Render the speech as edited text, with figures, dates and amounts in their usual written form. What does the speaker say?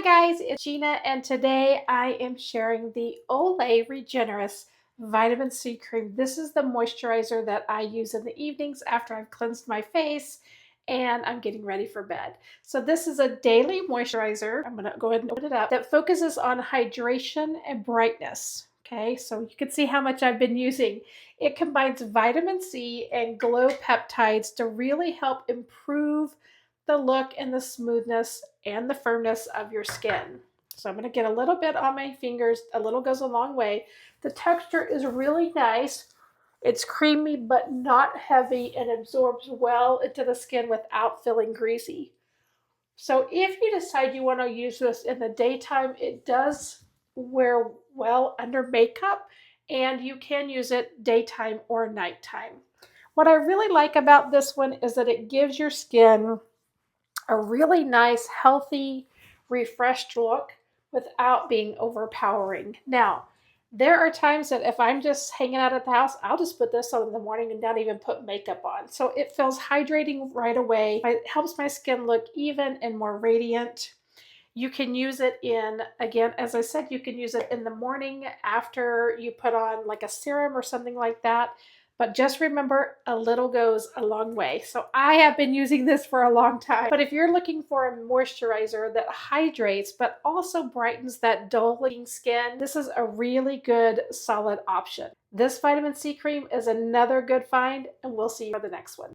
guys, it's Gina, and today I am sharing the Olay Regenerous Vitamin C Cream. This is the moisturizer that I use in the evenings after I've cleansed my face and I'm getting ready for bed. So this is a daily moisturizer. I'm going to go ahead and open it up, that focuses on hydration and brightness. Okay, so you can see how much I've been using. It combines vitamin C and glow peptides to really help improve the look and the smoothness and the firmness of your skin. So I'm going to get a little bit on my fingers. A little goes a long way. The texture is really nice. It's creamy but not heavy and absorbs well into the skin without feeling greasy. So if you decide you want to use this in the daytime, it does wear well under makeup, and you can use it daytime or nighttime. What I really like about this one is that it gives your skin a really nice, healthy, refreshed look without being overpowering. Now, there are times that if I'm just hanging out at the house, I'll just put this on in the morning and not even put makeup on. So it feels hydrating right away. It helps my skin look even and more radiant. You can use it in, again, as I said, you can use it in the morning after you put on like a serum or something like that. But just remember, a little goes a long way. So I have been using this for a long time. But if you're looking for a moisturizer that hydrates but also brightens that dull-looking skin, this is a really good, solid option. This vitamin C cream is another good find, and we'll see you for the next one.